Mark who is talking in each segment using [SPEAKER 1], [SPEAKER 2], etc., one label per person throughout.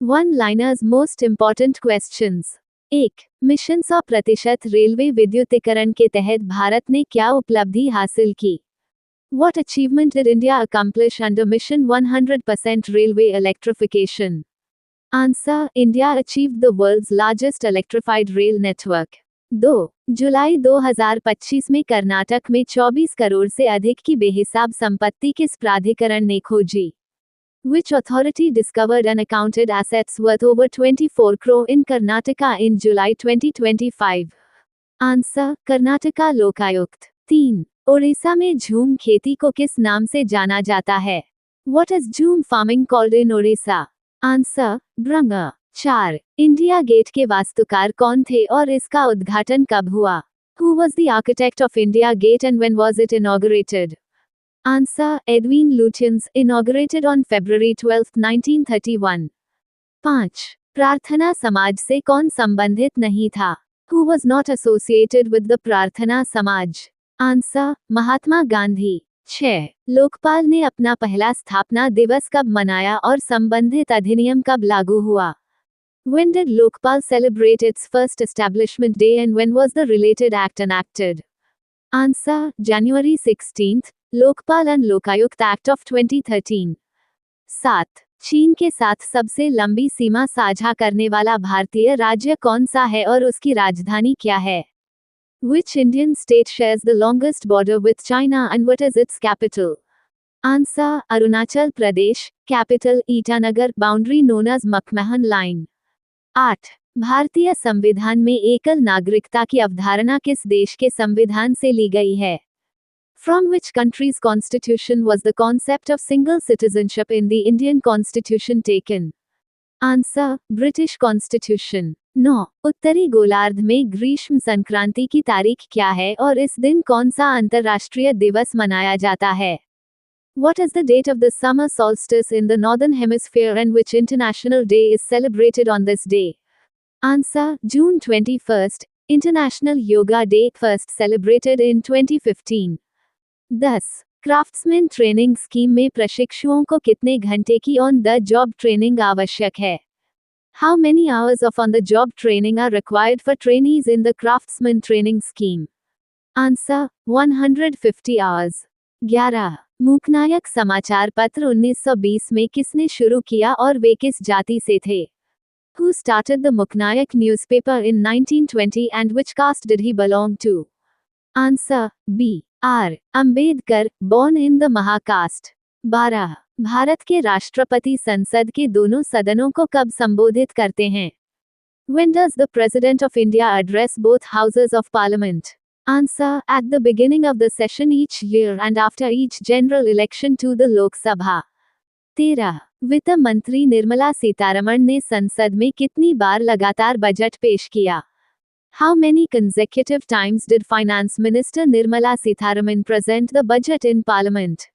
[SPEAKER 1] One liners most important questions. 1. Mission 100% railway विद्युतीकरण के तहत भारत ने क्या उपलब्धि हासिल की? What achievement did India accomplish under Mission 100% Railway Electrification? Answer: India achieved the world's largest electrified rail network. 2. जुलाई 2025 में कर्नाटक में 24 करोड़ से अधिक की बेहिसाब संपत्ति किस प्राधिकरण ने खोजी? Which authority discovered unaccounted assets worth over 24 crore in Karnataka in July 2025? Answer: Karnataka Lokayukta. 3. Odisha में झूम खेती को किस नाम से जाना जाता है? What is jhum farming called in Odisha? Answer: ब्रंग। 4. इंडिया गेट के वास्तुकार कौन थे और इसका उद्घाटन कब हुआ? Who was the architect of India Gate and when was it inaugurated? Answer: Edwin Lutyens, inaugurated on February 12, 1931. 5. प्रार्थना समाज से कौन संबंधित नहीं था? Who was not associated with the प्रार्थना समाज? आंसर: महात्मा गांधी। 6. लोकपाल ने अपना पहला स्थापना दिवस कब मनाया और संबंधित अधिनियम कब लागू हुआ? When did Lokpal celebrate its first establishment day and when was the related act enacted? Answer: January 16th, Lokpal and Lokayukt Act of 2013. 7. चीन के साथ सबसे लंबी सीमा साझा करने वाला भारतीय राज्य कौन सा है और उसकी राजधानी क्या है? Which Indian state shares the longest border with China and what is its capital? Answer: Arunachal Pradesh, capital Itanagar, boundary known as McMahon Line. 8. भारतीय संविधान में एकल नागरिकता की अवधारणा किस देश के संविधान से ली गई है? From which country's constitution was the concept of single citizenship in the Indian constitution taken? Answer: British Constitution. 9. उत्तरी गोलार्ध में ग्रीष्म संक्रांति की तारीख क्या है और इस दिन कौन सा अंतर्राष्ट्रीय दिवस मनाया जाता है? What is the date of the summer solstice in the northern hemisphere and which international day is celebrated on this day? Answer: June 21st, International Yoga Day, first celebrated in 2015. 10. Craftsman training scheme में प्रशिक्षुओं को कितने घंटे की on the job training आवश्यक है? How many hours of on-the-job training are required for trainees in the Craftsman Training Scheme? Answer: 150 hours. 11. Mooknayak समाचार पत्र 1920 में किसने शुरू किया और वे किस जाति से थे? Who started the Muknayak newspaper in 1920 and which caste did he belong to? Answer: B. R. Ambedkar, born in the Mahakaste. 12. Bharat के राष्ट्रपति संसद के दोनों सदनों को कब संबोधित करते हैं? When does the President of India address both houses of Parliament? Answer: at the beginning of the session each year and after each general election to the Lok Sabha. 13. वित्त मंत्री निर्मला सीतारमण ने संसद में कितनी बार लगातार बजट पेश किया? How many consecutive times did Finance Minister Nirmala Sitharaman present the budget in Parliament?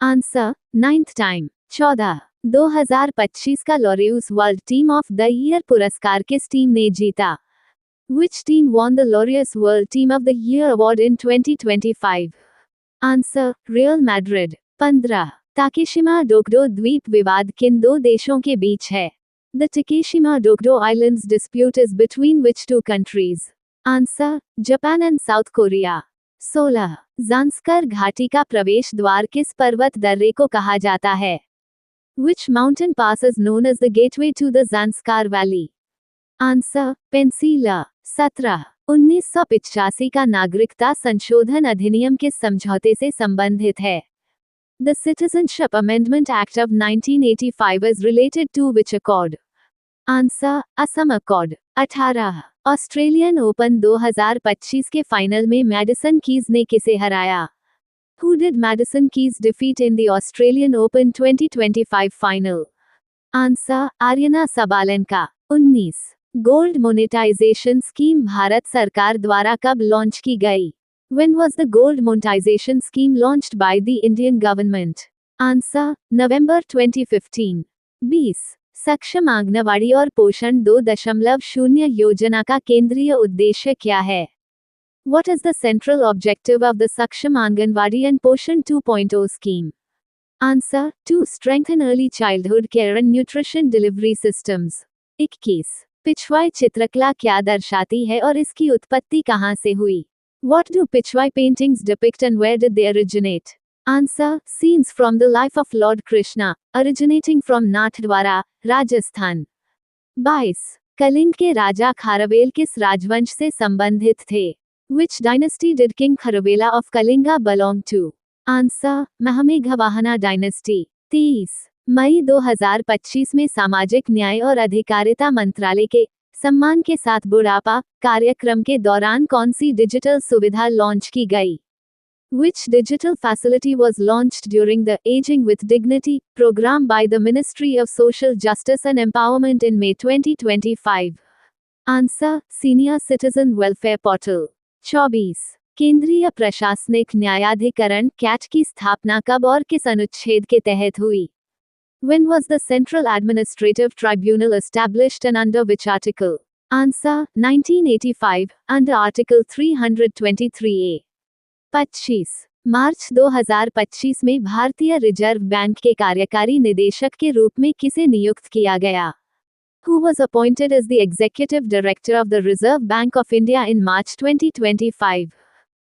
[SPEAKER 1] Answer: 9th time. 14. 2025 का Laureus world team of the year पुरस्कार किस टीम ने जीता? Which team won the Laureus World Team of the Year award in 2025? Answer: Real Madrid. 15. ताकेशिमा डोगडो द्वीप विवाद किन दो देशों के बीच है? The Takeshima Dokdo Islands dispute is between which two countries? Answer: Japan and South Korea. 16. Zanskar घाटी का प्रवेश द्वार किस पर्वत दर्रे को कहा जाता है? Which mountain pass is known as the gateway to the Zanskar Valley? Answer: Pencila. 17. 1985 का नागरिकता संशोधन अधिनियम किस समझौते से संबंधित है? The Citizenship Amendment Act of 1985 is related to which accord? Answer: Assam Accord. 18. Australian open 2025 के फाइनल में मैडिसन कीज ने किसे हराया? Who did Madison Keys defeat in the Australian Open 2025 final? Answer: Aryna Sabalenka. 19. Gold monetisation scheme Bharat सरकार द्वारा कब launch की गई? When was the gold monetization scheme launched by the Indian government? Answer: November 2015. 20. सक्षम आंगनवाड़ी और पोषण 2.0 योजना का केंद्रीय उद्देश्य क्या है? What is the central objective of the Saksham Anganwadi and Poshan 2.0 scheme? Answer 2. Strengthen early childhood care and nutrition delivery systems. 21. Pichwai चित्रकला क्या दर्शाती है और इसकी उत्पत्ति कहाँ से हुई? What do Pichwai paintings depict and where did they originate? Answer: Scenes from the life of Lord Krishna, originating from Nathdwara, Rajasthan. 22. Kalinga के राजा खारवेल किस राजवंश से संबंधित थे? Which dynasty did King Kharavela of Kalinga belong to? Answer: महमेघवाहना dynasty. 23. मई 2025 में सामाजिक न्याय और अधिकारिता मंत्रालय के सम्मान के साथ बुढ़ापा कार्यक्रम के दौरान कौन सी डिजिटल सुविधा लॉन्च की गई? Which digital facility was launched during the Aging with Dignity program by the Ministry of Social Justice and Empowerment in May 2025? Answer: Senior Citizen Welfare Portal. 24. केंद्रीय प्रशासनिक न्यायाधिकरण कैट की स्थापना कब और किस अनुच्छेद के तहत हुई? When was the Central Administrative Tribunal established and under which article? Answer: 1985, under Article 323A. 25. मार्च 2025 में भारतीय रिजर्व बैंक के कार्यकारी निदेशक के रूप में किसे नियुक्त किया गया? Who was appointed as the Executive Director of the Reserve Bank of India in March 2025?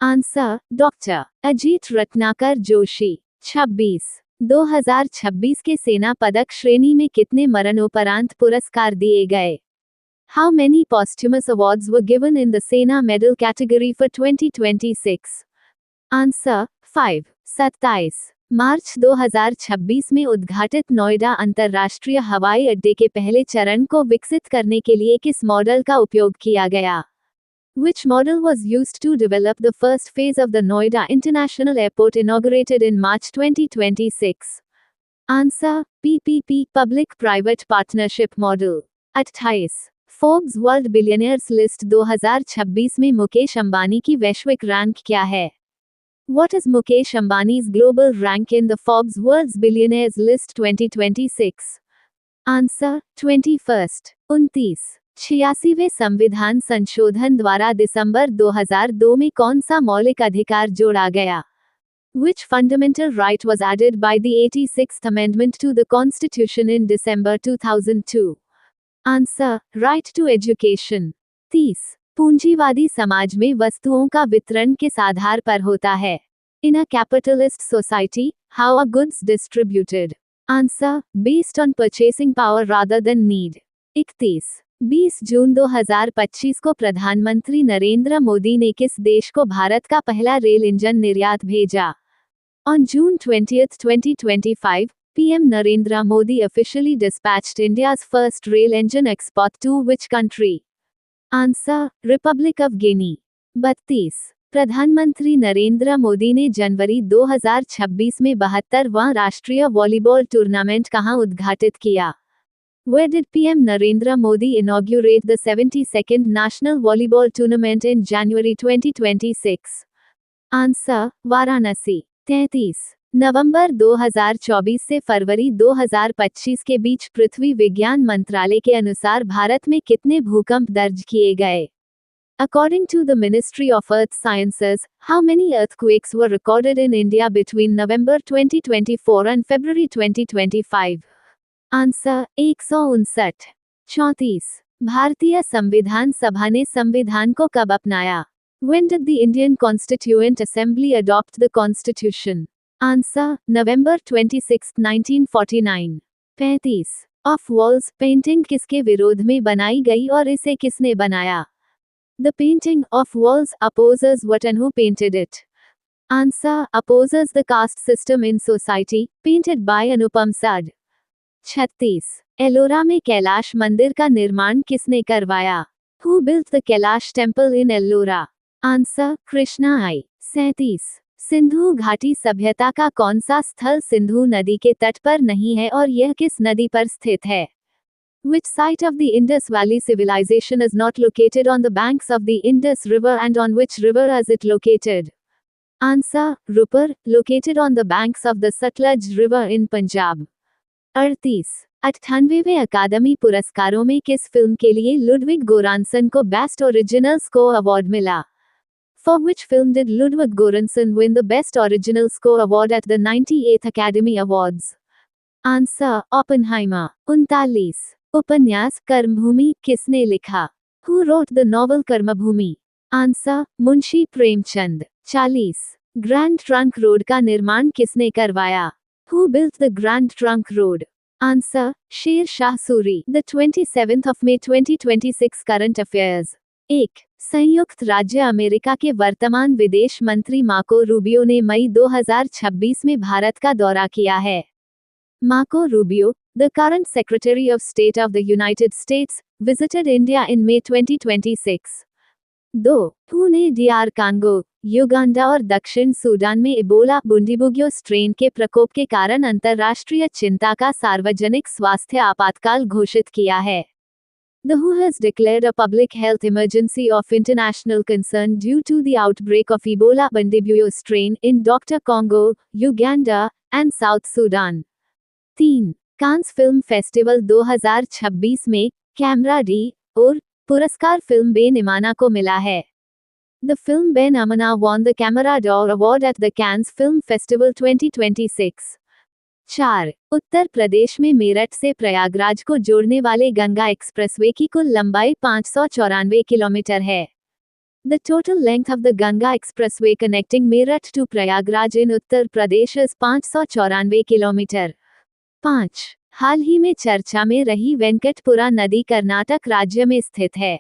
[SPEAKER 1] Answer: doctor Ajit Ratnakar Joshi. 26. 2026 के सेना पदक श्रेणी में कितने मरणोपरांत पुरस्कार दिए गए? How many posthumous awards were given in the Sena Medal category for 2026? Answer: 5. 27. मार्च 2026 में उद्घाटित नोएडा अंतर्राष्ट्रीय हवाई अड्डे के पहले चरण को विकसित करने के लिए किस मॉडल का उपयोग किया गया? Which model was used to develop the first phase of the Noida International Airport inaugurated in March 2026? Answer: PPP Public-Private Partnership Model. 28. Forbes World Billionaires List 2026 में मुकेश अंबानी की वैश्विक रैंक क्या है? What is Mukesh Ambani's global rank in the Forbes World's Billionaires List 2026? Answer: 21st. 29. 86वें संविधान संशोधन द्वारा दिसंबर 2002 में कौन सा मौलिक अधिकार जोड़ा गया? Which fundamental right was added by the 86th Amendment to the Constitution in December 2002? Answer: Right to education. 30. पूंजीवादी समाज में वस्तुओं का वितरण किस आधार पर होता है? In a capitalist society, how are goods distributed? Answer: Based on purchasing power rather than need. 31. 20 जून 2025 को प्रधानमंत्री नरेंद्र मोदी ने किस देश को भारत का पहला रेल इंजन निर्यात भेजा? On June 20, 2025, PM Narendra Modi officially dispatched India's first rail engine export to which country? Answer: Republic of Guinea. 32. प्रधानमंत्री नरेंद्र मोदी ने जनवरी 2026 में 72वां राष्ट्रीय वॉलीबॉल टूर्नामेंट कहां उद्घाटित किया? Where did PM Narendra Modi inaugurate the 72nd National Volleyball Tournament in January 2026? Answer: Varanasi. 33. नवंबर 2024 से फरवरी 2025 के बीच पृथ्वी विज्ञान मंत्रालय के अनुसार भारत में कितने भूकंप दर्ज किए गए? According to the Ministry of Earth Sciences, how many earthquakes were recorded in India between November 2024 and February 2025? Answer: 159. 34. भारतीय संविधान सभा ने संविधान को कब अपनाया? When did the Indian Constituent Assembly adopt the Constitution? Answer: November 26, 1949. 35. Of Walls painting किसके विरोध में बनाई गई और इसे किसने बनाया? The painting Of Walls opposes what and who painted it? Answer: Opposes the caste system in society, painted by Anupam Sad. 36. Ellora में कैलाश मंदिर का निर्माण किसने करवाया? Who built the Kailash temple in Ellora? Answer: Krishna आई. 37. सिंधु घाटी सभ्यता का कौन सा स्थल सिंधु नदी के तट पर नहीं है और यह किस नदी पर स्थित है? Which site of the Indus Valley civilization is not located on the banks of the Indus River and on which river is it located? Answer: Rupar, located on the banks of the Satluj River in Punjab. 38. 98वें अकादमी पुरस्कारों में किस film के लिए Ludwig गोरांसन को best original score award मिला? For which film did Ludwig Göransson win the Best Original Score Award at the 98th Academy Awards? Answer: Oppenheimer. 39. उपन्यास कर्मभूमि किसने लिखा? Who wrote the novel कर्मभूमि? Answer: Munshi Premchand. 40. Grand trunk road का निर्माण किसने करवाया? Who built the Grand Trunk Road? Answer: Sher Shah Suri. The 27th of May 2026 Current Affairs. 1. संयुक्त राज्य अमेरिका के वर्तमान विदेश मंत्री मार्को रूबियो ने मई 2026 में भारत का दौरा किया है. Marco Rubio, the current Secretary of State of the United States, visited India in May 2026. 2. Pune DR Congo, Uganda और दक्षिण सूडान में इबोला बुंडीबुग्यो स्ट्रेन के प्रकोप के कारण अंतर्राष्ट्रीय चिंता का सार्वजनिक स्वास्थ्य आपातकाल घोषित किया है. The WHO has declared a public health emergency of international concern due to the outbreak of Ebola Bundibugyo strain in Dr. Congo, Uganda, and South Sudan. 3. Cannes film festival 2026 में कैमरा डी और पुरस्कार film बेनमाना को मिला है. The film बेनमाना won the Camera d'Or Award at the Cannes Film Festival 2026. 4. Uttar Pradesh में मेरठ से प्रयागराज को जोड़ने वाले गंगा एक्सप्रेसवे की कुल लंबाई 594 किलोमीटर है. The total length of the Ganga Expressway connecting Meerut to Prayagraj in Uttar Pradesh is 594 kilometre. 5. हाल ही में चर्चा में रही वेंकटपुरा नदी कर्नाटक राज्य में स्थित है.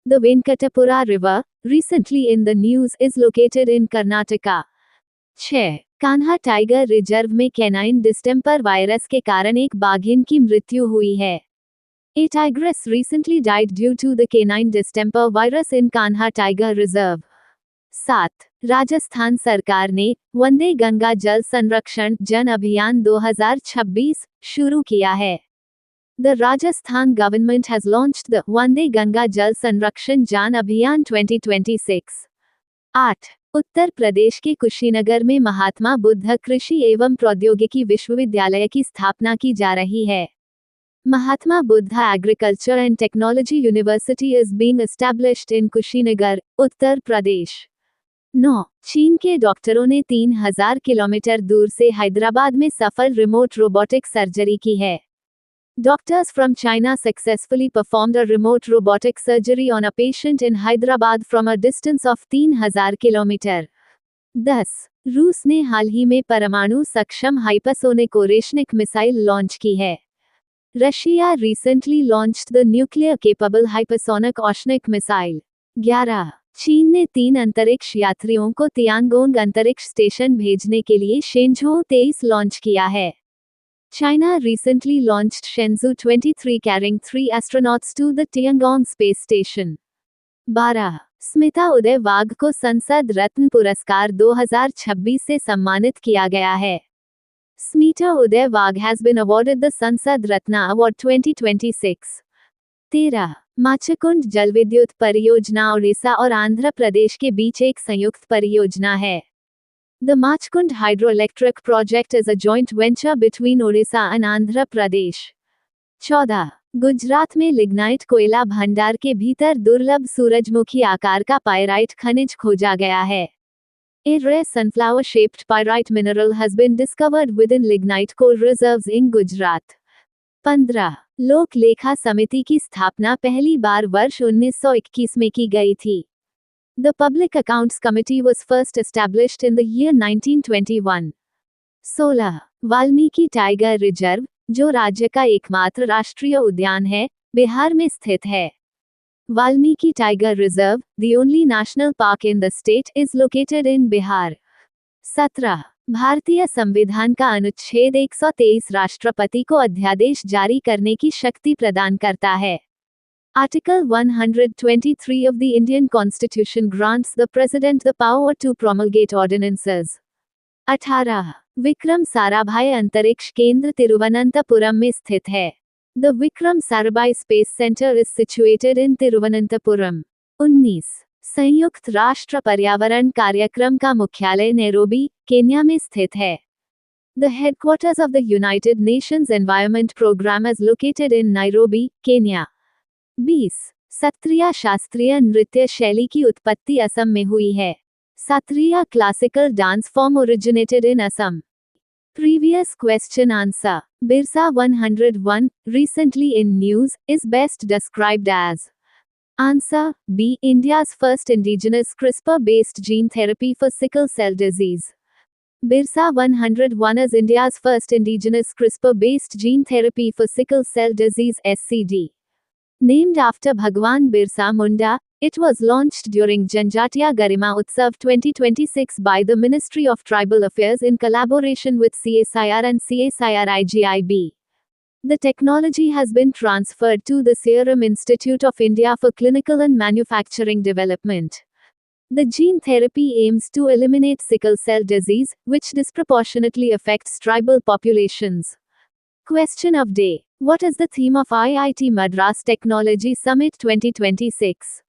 [SPEAKER 1] The Venkatapura River, recently in the news, is located in Karnataka. 6. Kanha tiger reserve में कैनाइन डिस्टेंपर वायरस के कारण एक बाघिन की मृत्यु हुई है. A tigress recently died due to the canine distemper virus in Kanha Tiger Reserve. 7. Rajasthan सरकार ने वंदे गंगा जल संरक्षण जन अभियान 2026 शुरू किया है. The Rajasthan government has launched the वंदे गंगा जल संरक्षण जन अभियान 2026. 8. उत्तर प्रदेश के कुशीनगर में महात्मा बुद्ध कृषि एवं प्रौद्योगिकी विश्वविद्यालय की स्थापना की जा रही है. Mahatma Buddha agriculture and technology university is being established in Kushinagar, Uttar Pradesh. 9. चीन के डॉक्टरों ने 3000 किलोमीटर दूर से हैदराबाद में सफल रिमोट रोबोटिक सर्जरी की है. Doctors from China successfully performed a remote robotic surgery on a patient in Hyderabad from a distance of 3000 kilometre. 10. रूस ने हाल ही में परमाणु सक्षम हाइपरसोनिक ओरेशनिक मिसाइल लॉन्च की है. Russia recently launched the nuclear capable hypersonic oceanic missile. 11. चीन ने 3 अंतरिक्ष यात्रियों को तियानगोंग अंतरिक्ष स्टेशन भेजने के लिए शेंझोउ 23 लॉन्च किया है. China recently launched Shenzhou 23 carrying 3 astronauts to the Tiangong space station. 12. Smita उदय वाघ को संसद रत्न पुरस्कार 2026 से सम्मानित किया गया है. स्मिता उदय वाघ has been awarded the Sansad Ratna Award 2026. 13. Machkund जलविद्युत परियोजना ओडिशा और आंध्र प्रदेश के बीच एक संयुक्त परियोजना है. The Machkund hydroelectric project is a joint venture between Odisha and Andhra Pradesh. 14. Gujarat में लिग्नाइट कोयला भंडार के भीतर दुर्लभ सूरजमुखी आकार का पायराइट खनिज खोजा गया है. A rare sunflower-shaped pyrite mineral has been discovered within lignite coal reserves in Gujarat. 15. लोक लेखा समिति की स्थापना पहली बार वर्ष 1921 में की गई थी. The Public Accounts Committee was first established in the year 1921. 16. Valmiki tiger reserve, जो राज्य का एकमात्र राष्ट्रीय उद्यान है, बिहार में स्थित है. Valmiki tiger reserve, the only national park in the state, is located in Bihar. 17. भारतीय संविधान का अनुच्छेद 123 राष्ट्रपति को अध्यादेश जारी करने की शक्ति प्रदान करता है. Article 123 of the Indian Constitution grants the President the power to promulgate ordinances. 18. Vikram Sarabhai अंतरिक्ष केंद्र तिरुवनंतपुरम में स्थित है. The Vikram Sarabhai Space Center is situated in Tiruvananthapuram. 19. संयुक्त राष्ट्र पर्यावरण कार्यक्रम का मुख्यालय नैरोबी, केन्या में स्थित है. The headquarters of the United Nations Environment Program is located in Nairobi, Kenya. 20. Sattriya शास्त्रीय नृत्य शैली की उत्पत्ति असम में हुई है। Satriya classical dance form originated in Assam. Previous question answer. Birsa 101, recently in news, is best described as. Answer B. India's first indigenous CRISPR-based gene therapy for sickle cell disease. Birsa 101 is India's first indigenous CRISPR-based gene therapy for sickle cell disease (SCD). Named after Bhagwan Birsa Munda, it was launched during Janjatiya Garima Utsav 2026 by the Ministry of Tribal Affairs in collaboration with CSIR and CSIR-IGIB. The technology has been transferred to the Serum Institute of India for clinical and manufacturing development. The gene therapy aims to eliminate sickle cell disease, which disproportionately affects tribal populations. Question of day. What is the theme of IIT Madras Technology Summit 2026?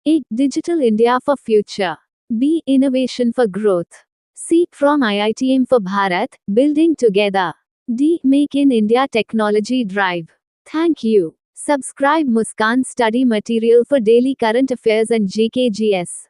[SPEAKER 1] A. Digital India for Future. B. Innovation for Growth. C. From IIT Aim for Bharat, Building Together. D. Make in India Technology Drive. Thank you. Subscribe Muskan Study Material for daily current affairs and GKGS.